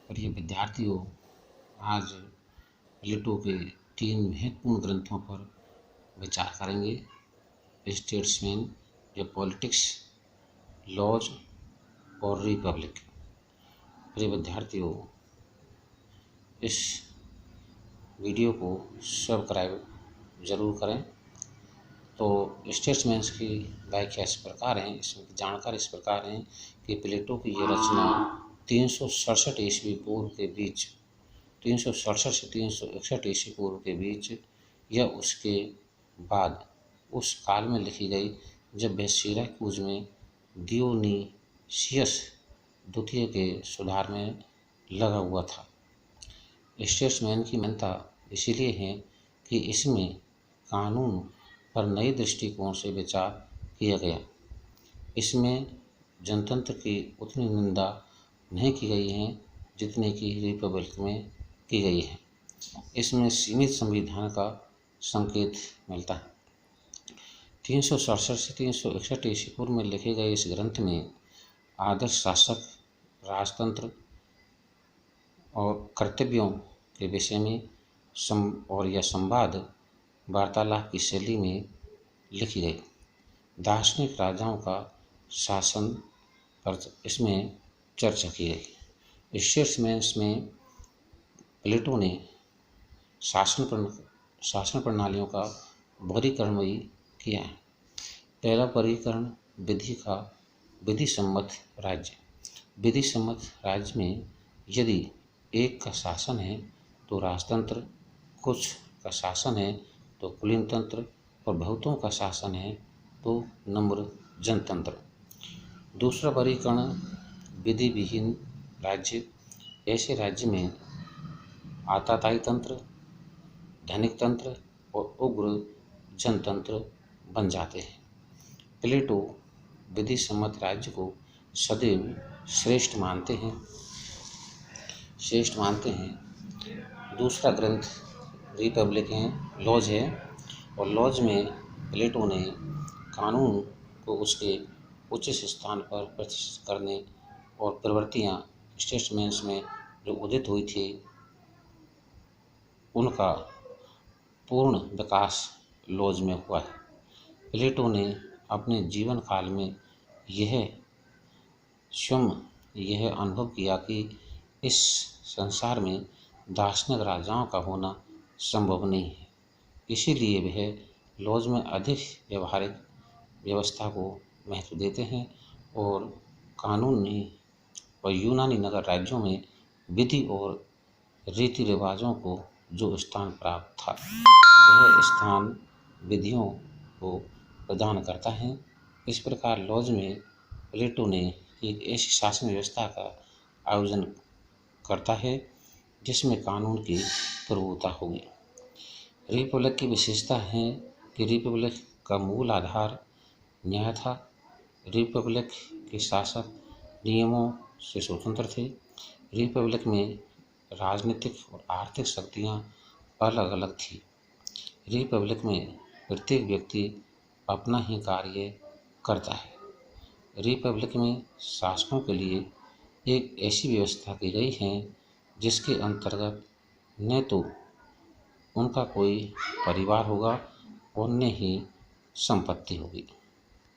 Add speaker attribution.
Speaker 1: प्रिय विद्यार्थियों, आज प्लेटो के 3 महत्वपूर्ण ग्रंथों पर विचार करेंगे। स्टेट्समैन, द पॉलिटिक्स, लॉज और रिपब्लिक। प्रिय विद्यार्थियों, इस वीडियो को सब्सक्राइब जरूर करें। तो स्टेट्समैन की व्याख्या इस प्रकार है, इसमें जानकारी इस प्रकार है कि प्लेटो की ये रचना 367 ईस्वी पूर्व के बीच 367 से 361 ईस्वी पूर्व के बीच या उसके बाद उस काल में लिखी गई जब वह सिराक्यूज में डियोनीसियस द्वितीय के सुधार में लगा हुआ था। स्टेट्समैन की मान्यता इसीलिए है कि इसमें कानून पर नए दृष्टिकोण से विचार किया गया। इसमें जनतंत्र की उतनी निंदा नहीं की गई है जितने की रिपब्लिक में की गई है। इसमें सीमित संविधान का संकेत मिलता है। 367 से 361 ईस्वी पूर्व में लिखे गए इस ग्रंथ में आदर्श शासक, राजतंत्र और कर्तव्यों के विषय में यह संवाद वार्तालाप की शैली में लिखी गई। दार्शनिक राजाओं का शासन पर इसमें चर्चा की गई। स्टेट्समैन में प्लेटो ने शासन प्रणालियों का वर्गीकरण भी किया है। पहला वर्गीकरण विधि सम्मत राज्य। विधि सम्मत राज्य में यदि एक का शासन है तो राजतंत्र, कुछ का शासन है तो कुलीन तंत्र और बहुतों का शासन है तो नम्र जनतंत्र। दूसरा वर्गीकरण विधि विहीन राज्य। ऐसे राज्य में आताताई तंत्र, धनिक तंत्र और उग्र जनतंत्र बन जाते हैं। प्लेटो विधि सम्मत राज्य को सदैव श्रेष्ठ मानते हैं। दूसरा ग्रंथ रिपब्लिक है, लॉज है, और लॉज में प्लेटो ने कानून को उसके उचित स्थान पर प्रतिष्ठित करने और प्रवृत्तियां स्टेट्समैन में जो उदित हुई थी उनका पूर्ण विकास लॉज में हुआ है। प्लेटो ने अपने जीवन काल में स्वयं यह अनुभव किया कि इस संसार में दार्शनिक राजाओं का होना संभव नहीं है। इसीलिए वह लॉज में अधिक व्यवहारिक व्यवस्था को महत्व देते हैं और कानूनी और यूनानी नगर राज्यों में विधि और रीति रिवाजों को जो स्थान प्राप्त था वह स्थान विधियों को प्रदान करता है। इस प्रकार लॉज में प्लेटो ने एक ऐसी शासन व्यवस्था का आयोजन करता है जिसमें कानून की प्रभुता होगी। रिपब्लिक की विशेषता है कि रिपब्लिक का मूल आधार न्याय था। रिपब्लिक के शासक नियमों से स्वतंत्र थे। रिपब्लिक में राजनीतिक और आर्थिक शक्तियाँ अलग अलग थी। रिपब्लिक में प्रत्येक व्यक्ति अपना ही कार्य करता है। रिपब्लिक में शासकों के लिए एक ऐसी व्यवस्था की गई है जिसके अंतर्गत न तो उनका कोई परिवार होगा और न ही संपत्ति होगी।